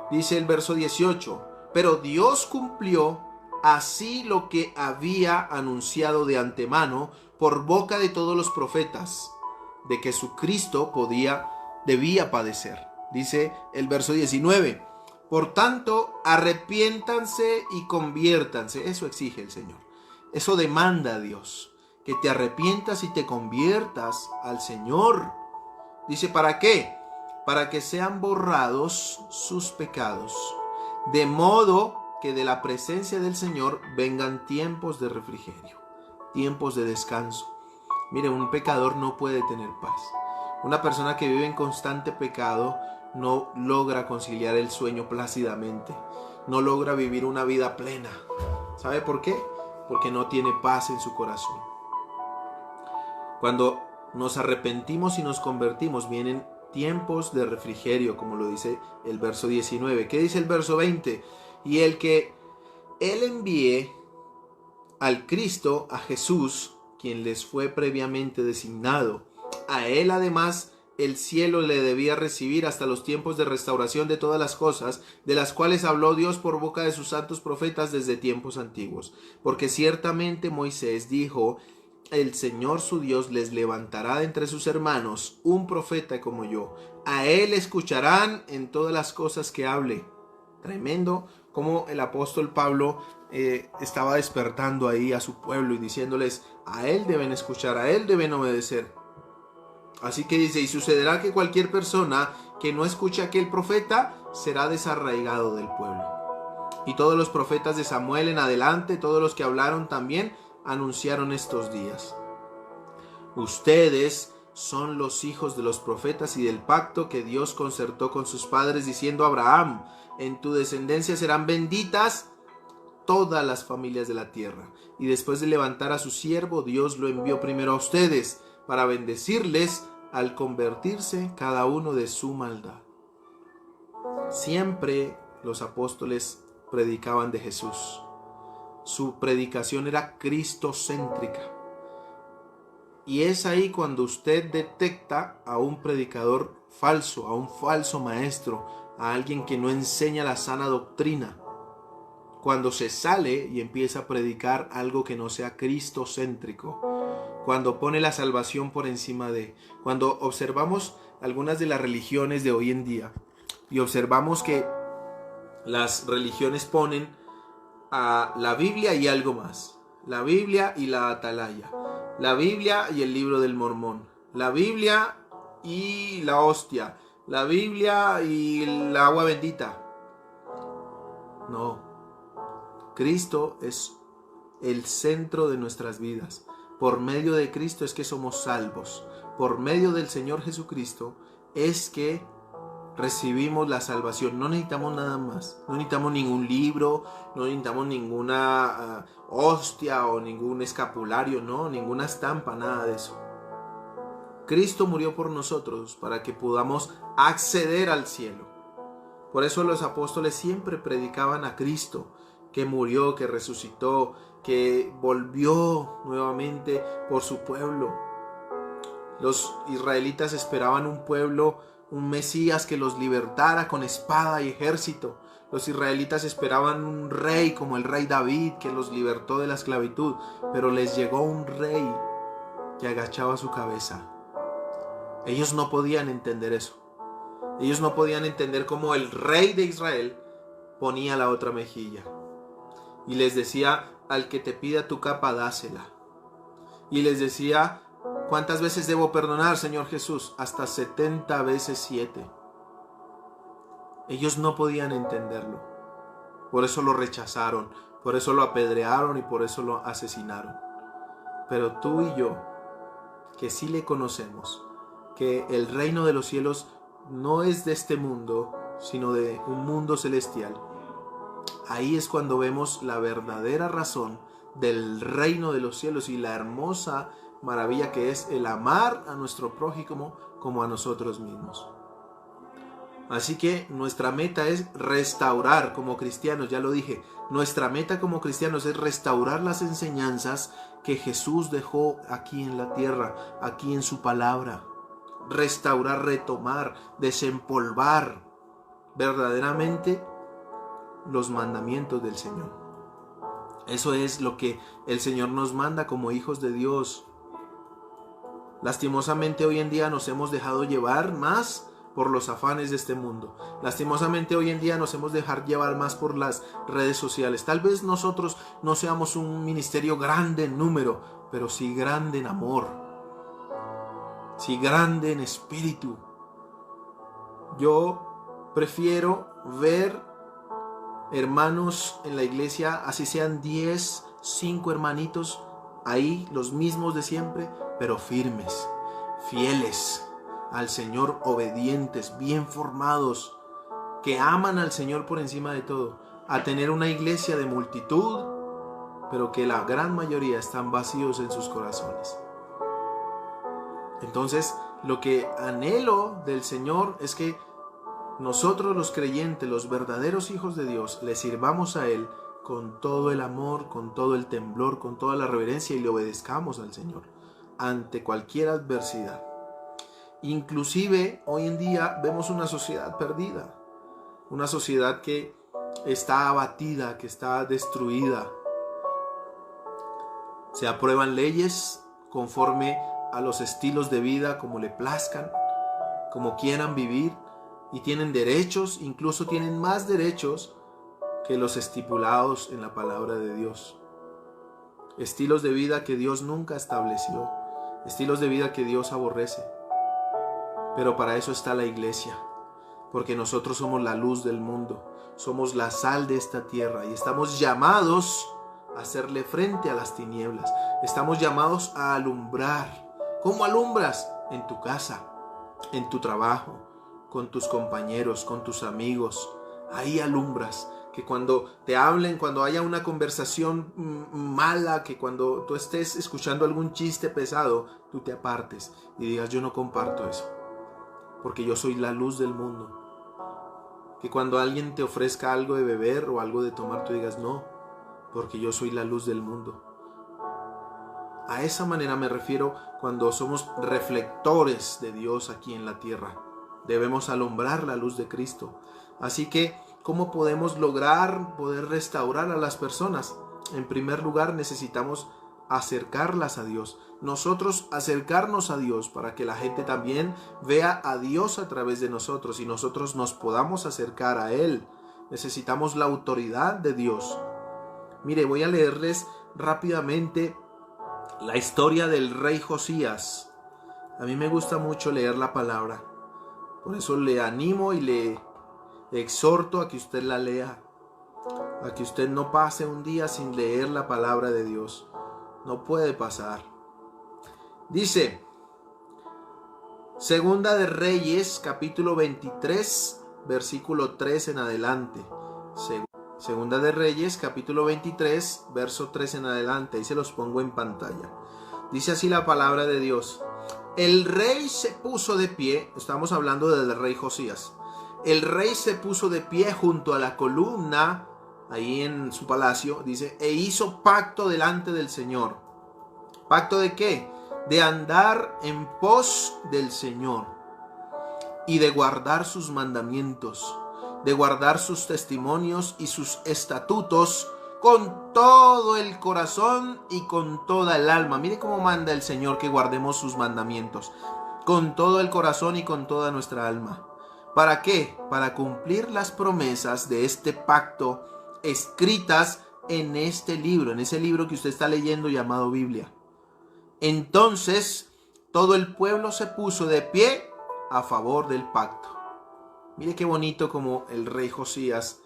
Dice el verso 18: pero Dios cumplió así lo que había anunciado de antemano por boca de todos los profetas, de que su Cristo debía padecer. Dice el verso 19: por tanto, arrepiéntanse y conviértanse. Eso exige el Señor. Eso demanda a Dios, que te arrepientas y te conviertas al Señor. Dice: ¿para qué? Para que sean borrados sus pecados, de modo que de la presencia del Señor vengan tiempos de refrigerio, tiempos de descanso. Mire, un pecador no puede tener paz. Una persona que vive en constante pecado no logra conciliar el sueño plácidamente, no logra vivir una vida plena. ¿Sabe por qué? Porque no tiene paz en su corazón. Cuando nos arrepentimos y nos convertimos, vienen tiempos de refrigerio, como lo dice el verso 19. ¿Qué dice el verso 20? Y el que Él envíe al Cristo, a Jesús, quien les fue previamente designado, a Él además el cielo le debía recibir hasta los tiempos de restauración de todas las cosas, de las cuales habló Dios por boca de sus santos profetas desde tiempos antiguos. Porque ciertamente Moisés dijo: el Señor su Dios les levantará de entre sus hermanos un profeta como yo. A él escucharán en todas las cosas que hable. Tremendo como el apóstol Pablo estaba despertando ahí a su pueblo y diciéndoles: a él deben escuchar, a él deben obedecer. Así que dice: y sucederá que cualquier persona que no escuche a aquel profeta será desarraigado del pueblo. Y todos los profetas de Samuel en adelante, todos los que hablaron también, anunciaron estos días. Ustedes son los hijos de los profetas y del pacto que Dios concertó con sus padres, diciendo a Abraham: en tu descendencia serán benditas todas las familias de la tierra. Y después de levantar a su siervo, Dios lo envió primero a ustedes para bendecirles al convertirse cada uno de su maldad. Siempre los apóstoles predicaban de Jesús. Su predicación era cristocéntrica. Y es ahí cuando usted detecta a un predicador falso, a un falso maestro, a alguien que no enseña la sana doctrina. Cuando se sale y empieza a predicar algo que no sea cristocéntrico. Cuando pone la salvación por encima de. Cuando observamos algunas de las religiones de hoy en día y observamos que las religiones ponen a la Biblia y algo más. La Biblia y la Atalaya. La Biblia y el libro del Mormón. La Biblia y la hostia. La Biblia y el agua bendita. No. Cristo es el centro de nuestras vidas. Por medio de Cristo es que somos salvos. Por medio del Señor Jesucristo es que recibimos la salvación. No necesitamos nada más. No necesitamos ningún libro, no necesitamos ninguna hostia o ningún escapulario, no, ninguna estampa, nada de eso. Cristo murió por nosotros para que podamos acceder al cielo. Por eso los apóstoles siempre predicaban a Cristo, que murió, que resucitó, que volvió nuevamente por su pueblo. Los israelitas esperaban un pueblo, un Mesías que los libertara con espada y ejército. Los israelitas esperaban un rey como el rey David que los libertó de la esclavitud, pero les llegó un rey que agachaba su cabeza. Ellos no podían entender eso. Ellos no podían entender cómo el rey de Israel ponía la otra mejilla y les decía: al que te pida tu capa, dásela. Y les decía: ¿cuántas veces debo perdonar, Señor Jesús? Hasta 70 veces 7. Ellos no podían entenderlo. Por eso lo rechazaron, por eso lo apedrearon y por eso lo asesinaron. Pero tú y yo, que sí le conocemos, que el reino de los cielos no es de este mundo, sino de un mundo celestial, ahí es cuando vemos la verdadera razón del reino de los cielos y la hermosa maravilla que es el amar a nuestro prójimo como a nosotros mismos. Así que nuestra meta es restaurar como cristianos, ya lo dije, nuestra meta como cristianos es restaurar las enseñanzas que Jesús dejó aquí en la tierra, aquí en su palabra. Restaurar, retomar, desempolvar verdaderamente los mandamientos del Señor. Eso es lo que el Señor nos manda como hijos de Dios. Lastimosamente hoy en día nos hemos dejado llevar más por los afanes de este mundo. Lastimosamente hoy en día nos hemos dejado llevar más por las redes sociales. Tal vez nosotros no seamos un ministerio grande en número, pero sí grande en amor, sí grande en espíritu. Yo prefiero ver hermanos en la iglesia, así sean 10, 5 hermanitos, ahí los mismos de siempre, pero firmes, fieles al Señor, obedientes, bien formados, que aman al Señor por encima de todo, a tener una iglesia de multitud, pero que la gran mayoría están vacíos en sus corazones. Entonces, lo que anhelo del Señor es que nosotros los creyentes, los verdaderos hijos de Dios, le sirvamos a Él con todo el amor, con todo el temblor, con toda la reverencia, y le obedezcamos al Señor ante cualquier adversidad. Inclusive hoy en día vemos una sociedad perdida, una sociedad que está abatida, que está destruida. Se aprueban leyes conforme a los estilos de vida, como le plazcan, como quieran vivir, y tienen derechos, incluso tienen más derechos que los estipulados en la palabra de Dios. Estilos de vida que Dios nunca estableció, estilos de vida que Dios aborrece. Pero para eso está la iglesia, porque nosotros somos la luz del mundo, somos la sal de esta tierra y estamos llamados a hacerle frente a las tinieblas. Estamos llamados a alumbrar. ¿Cómo alumbras? En tu casa, en tu trabajo, con tus compañeros, con tus amigos. Ahí alumbras. Que cuando te hablen, cuando haya una conversación mala, que cuando tú estés escuchando algún chiste pesado, tú te apartes y digas: yo no comparto eso, porque yo soy la luz del mundo. Que cuando alguien te ofrezca algo de beber o algo de tomar, tú digas: no, porque yo soy la luz del mundo. A esa manera me refiero cuando somos reflectores de Dios aquí en la tierra. Debemos alumbrar la luz de Cristo. Así que, ¿cómo podemos lograr poder restaurar a las personas? En primer lugar, necesitamos acercarlas a Dios. Nosotros acercarnos a Dios para que la gente también vea a Dios a través de nosotros y nosotros nos podamos acercar a Él. Necesitamos la autoridad de Dios. Mire, voy a leerles rápidamente la historia del rey Josías. A mí me gusta mucho leer la palabra. Por eso le animo y le exhorto a que usted la lea. A que usted no pase un día sin leer la palabra de Dios. No puede pasar. Dice, Segunda de Reyes, capítulo 23, versículo 3 en adelante. Segunda de Reyes, capítulo 23, verso 3 en adelante. Ahí se los pongo en pantalla. Dice así la palabra de Dios. El rey se puso de pie. Estamos hablando del rey Josías. El rey se puso de pie junto a la columna, ahí en su palacio, dice, e hizo pacto delante del Señor. ¿Pacto de qué? De andar en pos del Señor y de guardar sus mandamientos, de guardar sus testimonios y sus estatutos con todo el corazón y con toda el alma. Mire cómo manda el Señor que guardemos sus mandamientos, con todo el corazón y con toda nuestra alma. ¿Para qué? Para cumplir las promesas de este pacto escritas en este libro, en ese libro que usted está leyendo llamado Biblia. Entonces todo el pueblo se puso de pie a favor del pacto. Mire qué bonito como el rey Josías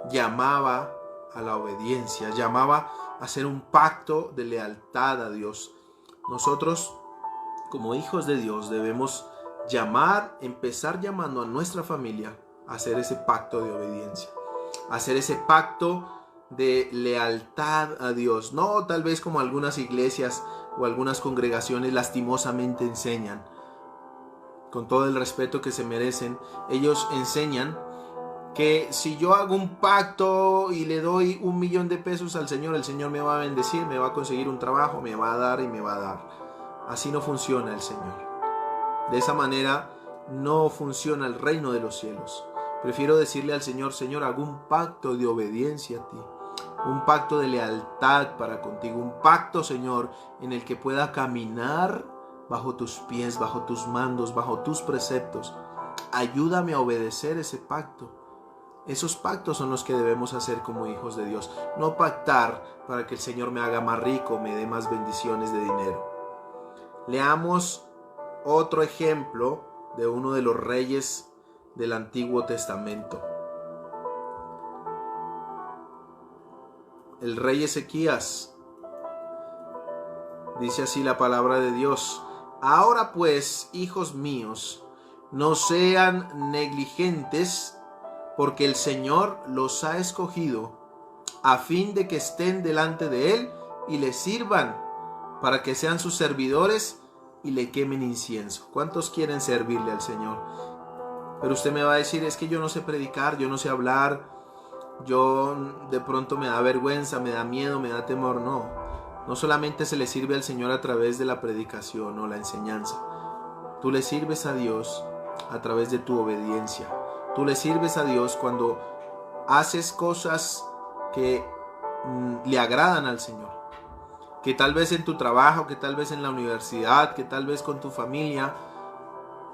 llamaba a la obediencia, llamaba a hacer un pacto de lealtad a Dios. Nosotros, como hijos de Dios, debemos empezar llamando a nuestra familia a hacer ese pacto de obediencia, a hacer ese pacto de lealtad a Dios. No tal vez como algunas iglesias o algunas congregaciones lastimosamente enseñan. Con todo el respeto que se merecen, ellos enseñan que si yo hago un pacto y le doy $1,000,000 al Señor, el Señor me va a bendecir, me va a conseguir un trabajo, me va a dar y me va a dar. Así no funciona el Señor. De esa manera no funciona el reino de los cielos. Prefiero decirle al Señor: Señor, hago un pacto de obediencia a ti, un pacto de lealtad para contigo, un pacto, Señor, en el que pueda caminar bajo tus pies, bajo tus mandos, bajo tus preceptos. Ayúdame a obedecer ese pacto. Esos pactos son los que debemos hacer como hijos de Dios. No pactar para que el Señor me haga más rico, me dé más bendiciones de dinero. Leamos otro ejemplo de uno de los reyes del Antiguo Testamento. el rey Ezequías. Dice así la palabra de Dios: ahora pues, hijos míos, no sean negligentes, porque el Señor los ha escogido a fin de que estén delante de Él y le sirvan, para que sean sus servidores y le quemen incienso. ¿Cuántos quieren servirle al Señor? Pero usted me va a decir: es que yo no sé predicar, yo no sé hablar, yo de pronto me da vergüenza, me da miedo, me da temor. No solamente se le sirve al Señor a través de la predicación o la enseñanza. Tú le sirves a Dios a través de tu obediencia. Tú le sirves a Dios cuando haces cosas que le agradan al Señor. Que tal vez en tu trabajo, que tal vez en la universidad, que tal vez con tu familia,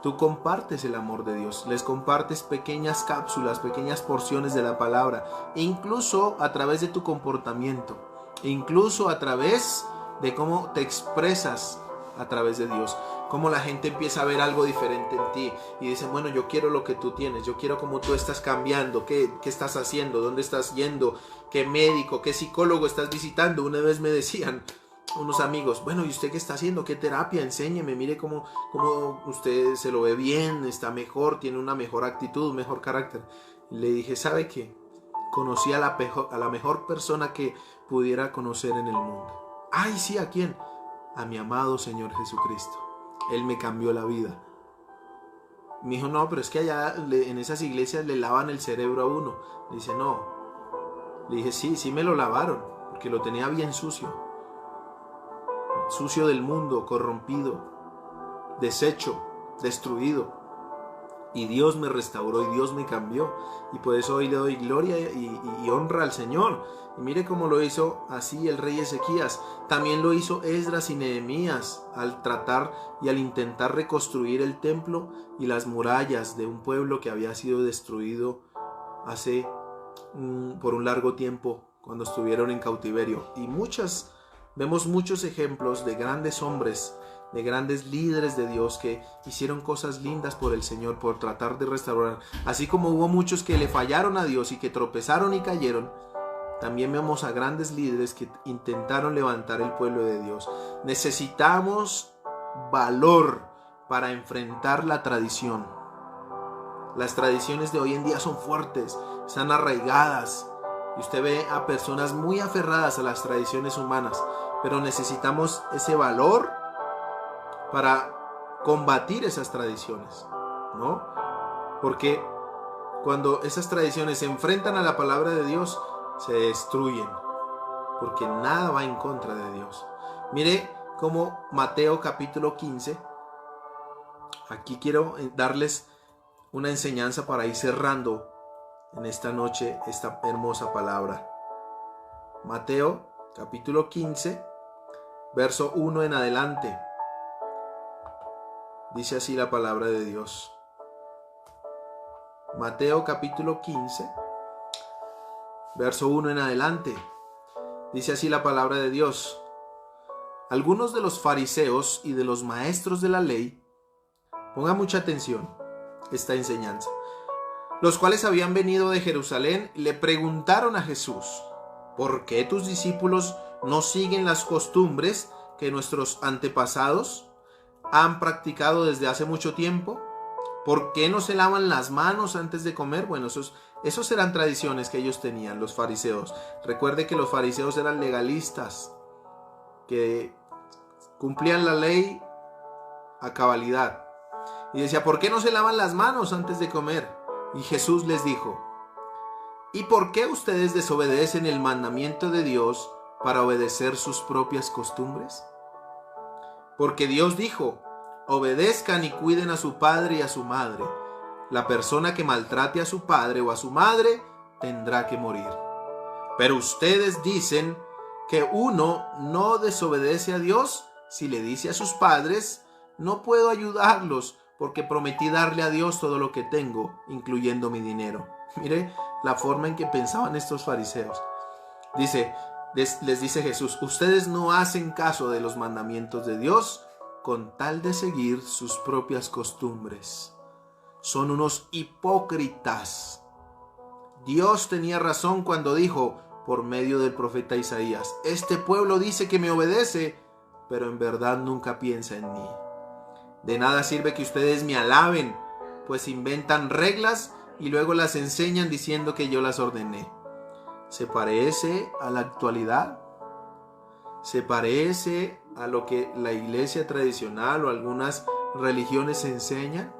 tú compartes el amor de Dios, les compartes pequeñas cápsulas, pequeñas porciones de la palabra, incluso a través de tu comportamiento, incluso a través de cómo te expresas a través de Dios, cómo la gente empieza a ver algo diferente en ti y dicen: bueno, yo quiero lo que tú tienes, yo quiero cómo tú estás cambiando, qué estás haciendo, dónde estás yendo, qué médico, qué psicólogo estás visitando. Una vez me decían unos amigos: bueno, ¿y usted qué está haciendo? ¿Qué terapia? Enséñeme, mire cómo usted se lo ve bien, está mejor, tiene una mejor actitud, un mejor carácter. Y le dije: ¿sabe qué? Conocí a la mejor persona que pudiera conocer en el mundo. ¡Ay, sí! ¿A quién? A mi amado Señor Jesucristo. Él me cambió la vida. Me dijo: no, pero es que allá en esas iglesias le lavan el cerebro a uno. Le dice: no. Le dije: sí me lo lavaron, porque lo tenía bien sucio. Sucio del mundo, corrompido, deshecho, destruido. Y Dios me restauró y Dios me cambió. Y por eso hoy le doy gloria y honra al Señor. Y mire cómo lo hizo así el rey Ezequías. También lo hizo Esdras y Nehemías al tratar y al intentar reconstruir el templo y las murallas de un pueblo que había sido destruido hace por un largo tiempo, cuando estuvieron en cautiverio. Y vemos muchos ejemplos de grandes hombres, de grandes líderes de Dios que hicieron cosas lindas por el Señor, por tratar de restaurar. Así como hubo muchos que le fallaron a Dios y que tropezaron y cayeron, también vemos a grandes líderes que intentaron levantar el pueblo de Dios. Necesitamos valor para enfrentar la tradición. Las tradiciones de hoy en día son fuertes, están arraigadas. Y usted ve a personas muy aferradas a las tradiciones humanas, pero necesitamos ese valor para combatir esas tradiciones, ¿no? Porque cuando esas tradiciones se enfrentan a la palabra de Dios, se destruyen, porque nada va en contra de Dios. Mire cómo Mateo capítulo 15, aquí quiero darles una enseñanza para ir cerrando en esta noche esta hermosa palabra. Mateo capítulo 15, verso 1 en adelante. Dice así la palabra de Dios. Mateo capítulo 15, verso 1 en adelante. Dice así la palabra de Dios. Algunos de los fariseos y de los maestros de la ley, ponga mucha atención esta enseñanza, los cuales habían venido de Jerusalén, le preguntaron a Jesús: ¿por qué tus discípulos no siguen las costumbres que nuestros antepasados han practicado desde hace mucho tiempo? ¿Por qué no se lavan las manos antes de comer? Bueno, esos eran tradiciones que ellos tenían, los fariseos. Recuerde que los fariseos eran legalistas, que cumplían la ley a cabalidad. Y decía: ¿por qué no se lavan las manos antes de comer? Y Jesús les dijo: ¿y por qué ustedes desobedecen el mandamiento de Dios para obedecer sus propias costumbres? Porque Dios dijo: obedezcan y cuiden a su padre y a su madre. La persona que maltrate a su padre o a su madre tendrá que morir. Pero ustedes dicen que uno no desobedece a Dios si le dice a sus padres: no puedo ayudarlos porque prometí darle a Dios todo lo que tengo, incluyendo mi dinero. Mire la forma en que pensaban estos fariseos. Les dice Jesús: ustedes no hacen caso de los mandamientos de Dios con tal de seguir sus propias costumbres. Son unos hipócritas. Dios tenía razón cuando dijo: por medio del profeta Isaías. Este pueblo dice que me obedece, pero en verdad nunca piensa en mí. De nada sirve que ustedes me alaben, pues inventan reglas y luego las enseñan diciendo que yo las ordené. ¿Se parece a la actualidad? ¿Se parece a lo que la iglesia tradicional o algunas religiones enseñan?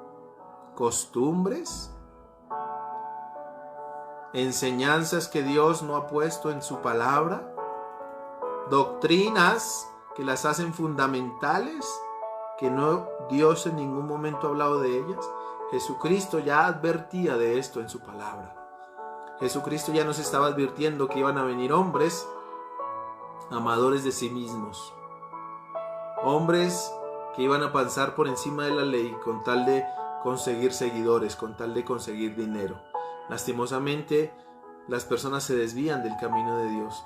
¿Costumbres? ¿Enseñanzas que Dios no ha puesto en su palabra? ¿Doctrinas que las hacen fundamentales, que no Dios en ningún momento ha hablado de ellas? Jesucristo ya advertía de esto en su palabra. Jesucristo ya nos estaba advirtiendo que iban a venir hombres amadores de sí mismos, hombres que iban a pasar por encima de la ley con tal de conseguir seguidores, con tal de conseguir dinero. Lastimosamente, las personas se desvían del camino de Dios,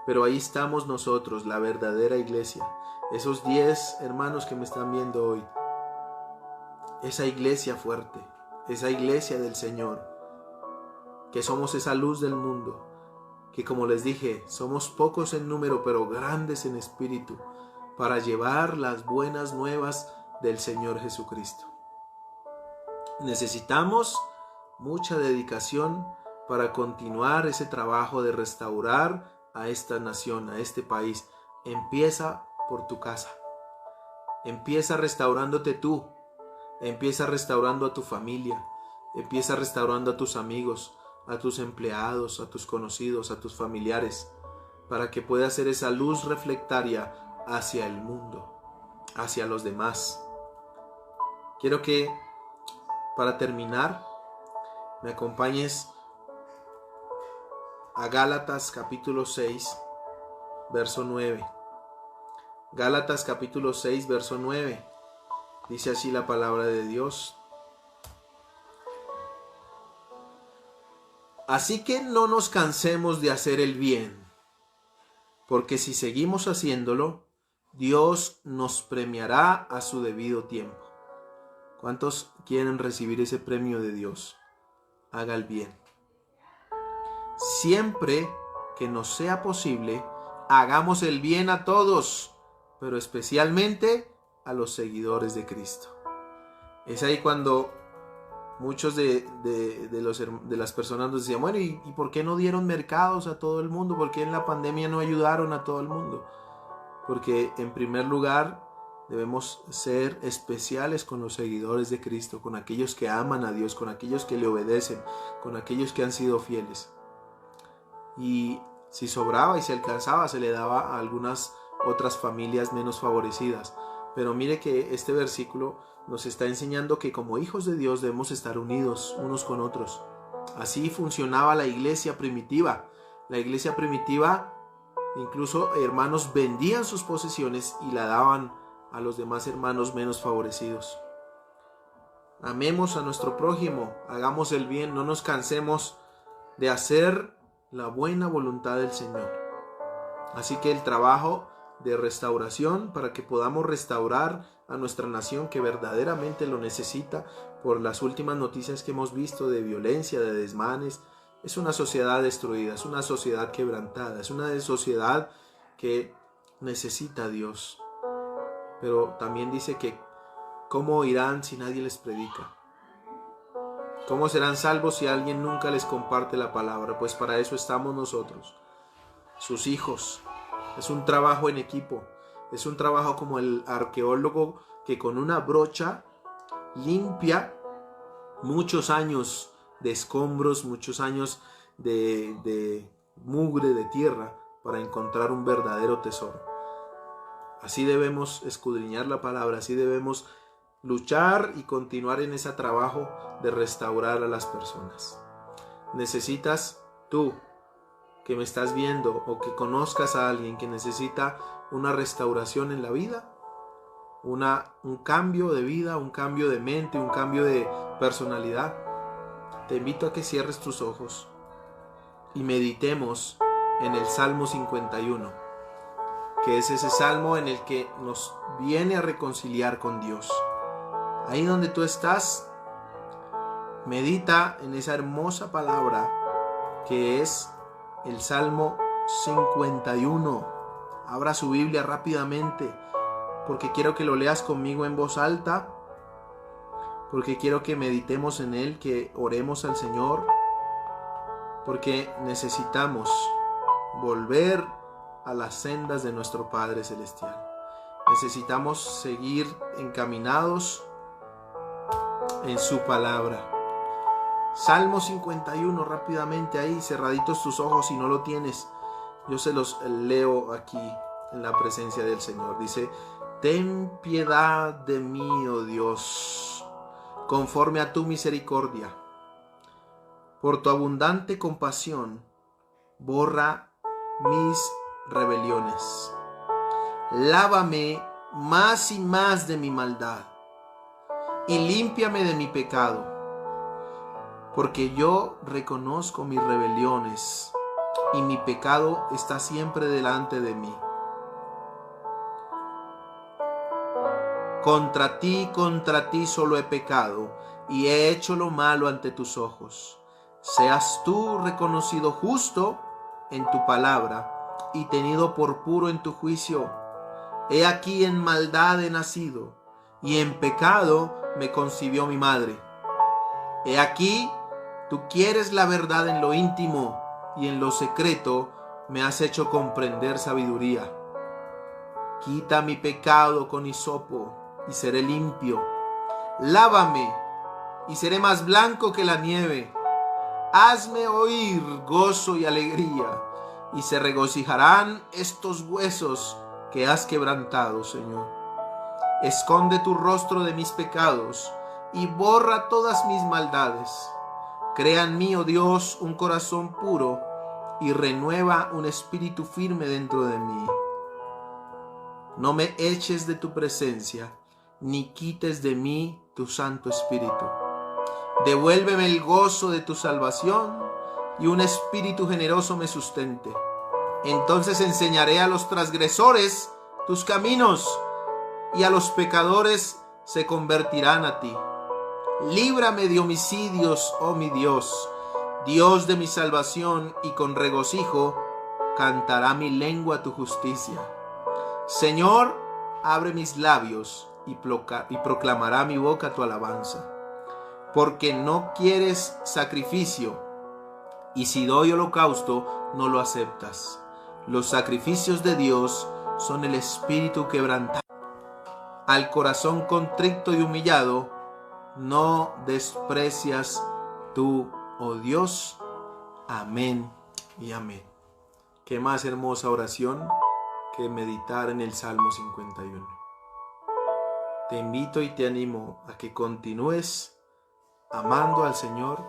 pero ahí estamos nosotros, la verdadera iglesia, esos 10 hermanos que me están viendo hoy, esa iglesia fuerte, esa iglesia del Señor, que somos esa luz del mundo, que como les dije, somos pocos en número pero grandes en espíritu, para llevar las buenas nuevas del Señor Jesucristo. Necesitamos mucha dedicación para continuar ese trabajo de restaurar a esta nación, a este país. Empieza por tu casa. Empieza restaurándote tú. Empieza restaurando a tu familia. Empieza restaurando a tus amigos, a tus empleados, a tus conocidos, a tus familiares, para que puedas ser esa luz reflectaria hacia el mundo, hacia los demás. Quiero que, para terminar, me acompañes a Gálatas capítulo 6, verso 9. Gálatas capítulo 6, verso 9. Dice así la palabra de Dios. Así que no nos cansemos de hacer el bien, porque si seguimos haciéndolo, Dios nos premiará a su debido tiempo. ¿Cuántos quieren recibir ese premio de Dios? Haga el bien. Siempre que nos sea posible, hagamos el bien a todos, pero especialmente a los seguidores de Cristo. Es ahí cuando muchos de las personas nos decían, bueno, ¿y por qué no dieron mercados a todo el mundo? ¿Por qué en la pandemia no ayudaron a todo el mundo? Porque en primer lugar debemos ser especiales con los seguidores de Cristo, con aquellos que aman a Dios, con aquellos que le obedecen, con aquellos que han sido fieles. Y si sobraba y se alcanzaba, se le daba a algunas otras familias menos favorecidas. Pero mire que este versículo nos está enseñando que como hijos de Dios debemos estar unidos unos con otros. Así funcionaba la iglesia primitiva. La iglesia primitiva, incluso hermanos vendían sus posesiones y la daban a los demás hermanos menos favorecidos. Amemos a nuestro prójimo, hagamos el bien, no nos cansemos de hacer la buena voluntad del Señor. Así que el trabajo de restauración, para que podamos restaurar a nuestra nación que verdaderamente lo necesita por las últimas noticias que hemos visto de violencia, de desmanes. Es una sociedad destruida, es una sociedad quebrantada, es una sociedad que necesita a Dios. Pero también dice que ¿cómo irán si nadie les predica? ¿Cómo serán salvos si alguien nunca les comparte la palabra? Pues para eso estamos nosotros, sus hijos. Es un trabajo en equipo, es un trabajo como el arqueólogo que con una brocha limpia muchos años de escombros, muchos años de mugre, de tierra, para encontrar un verdadero tesoro. Así debemos escudriñar la palabra, así debemos luchar y continuar en ese trabajo de restaurar a las personas. Necesitas tú, que me estás viendo, o que conozcas a alguien que necesita una restauración en la vida, un cambio de vida, un cambio de mente, un cambio de personalidad. Te invito a que cierres tus ojos y meditemos en el Salmo 51, que es ese salmo en el que nos viene a reconciliar con Dios. Ahí donde tú estás, medita en esa hermosa palabra que es el Salmo 51. Abra su Biblia rápidamente, porque quiero que lo leas conmigo en voz alta, porque quiero que meditemos en él, que oremos al Señor, porque necesitamos volver a las sendas de nuestro Padre Celestial. Necesitamos seguir encaminados en su palabra. Salmo 51, rápidamente ahí, cerraditos tus ojos si no lo tienes. Yo se los leo aquí en la presencia del Señor. Dice: ten piedad de mí, oh Dios, conforme a tu misericordia. Por tu abundante compasión, borra mis rebeliones. Lávame más y más de mi maldad y límpiame de mi pecado, porque yo reconozco mis rebeliones y mi pecado está siempre delante de mí. Contra ti solo he pecado y he hecho lo malo ante tus ojos. Seas tú reconocido justo en tu palabra y tenido por puro en tu juicio. He aquí en maldad he nacido, y en pecado me concibió mi madre. He aquí, tú quieres la verdad en lo íntimo, y en lo secreto me has hecho comprender sabiduría. Quita mi pecado con hisopo, y seré limpio. Lávame, y seré más blanco que la nieve. Hazme oír gozo y alegría, y se regocijarán estos huesos que has quebrantado, Señor. Esconde tu rostro de mis pecados y borra todas mis maldades. Crea en mí, oh Dios, un corazón puro y renueva un espíritu firme dentro de mí. No me eches de tu presencia, ni quites de mí tu Santo Espíritu. Devuélveme el gozo de tu salvación y un espíritu generoso me sustente. Entonces enseñaré a los transgresores tus caminos, y a los pecadores se convertirán a ti. Líbrame de homicidios, oh mi Dios, Dios de mi salvación, y con regocijo cantará mi lengua tu justicia. Señor, abre mis labios y proclamará mi boca tu alabanza. Porque no quieres sacrificio, y si doy holocausto, no lo aceptas. Los sacrificios de Dios son el espíritu quebrantado. Al corazón contrito y humillado, no desprecias tú, oh Dios. Amén y amén. Qué más hermosa oración que meditar en el Salmo 51. Te invito y te animo a que continúes amando al Señor,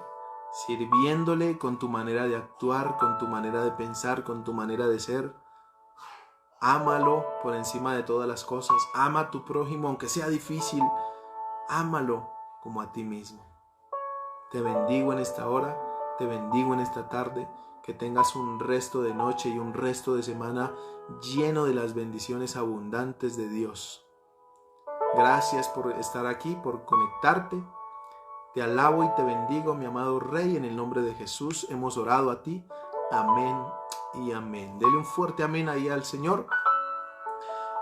sirviéndole con tu manera de actuar, con tu manera de pensar, con tu manera de ser. Ámalo por encima de todas las cosas. Ama a tu prójimo, aunque sea difícil. Ámalo como a ti mismo. Te bendigo en esta hora, te bendigo en esta tarde. Que tengas un resto de noche y un resto de semana lleno de las bendiciones abundantes de Dios. Gracias por estar aquí, por conectarte. Te alabo y te bendigo, mi amado Rey, en el nombre de Jesús. Hemos orado a ti. Amén y amén. Dele un fuerte amén ahí al Señor.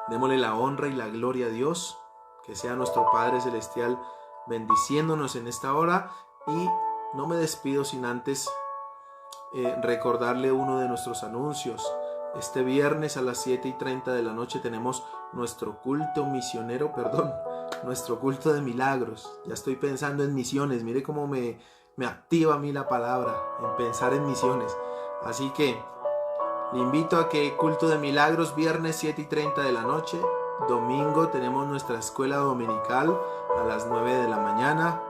Démosle la honra y la gloria a Dios. Que sea nuestro Padre Celestial bendiciéndonos en esta hora. Y no me despido sin antes recordarle uno de nuestros anuncios. Este viernes a las 7:30 de la noche tenemos nuestro culto misionero, nuestro culto de milagros. Ya estoy pensando en misiones. Mire cómo me activa a mí la palabra, en pensar en misiones. Así que le invito a que culto de milagros, viernes 7:30 de la noche. Domingo tenemos nuestra escuela dominical a las 9 de la mañana.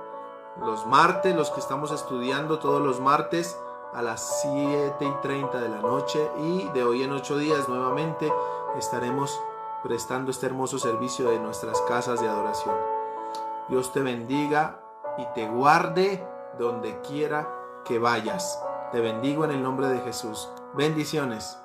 Los martes, los que estamos estudiando todos los martes a las 7:30 de la noche. Y de hoy en 8 días nuevamente estaremos prestando este hermoso servicio de nuestras casas de adoración. Dios te bendiga y te guarde donde quiera que vayas. Te bendigo en el nombre de Jesús. Bendiciones.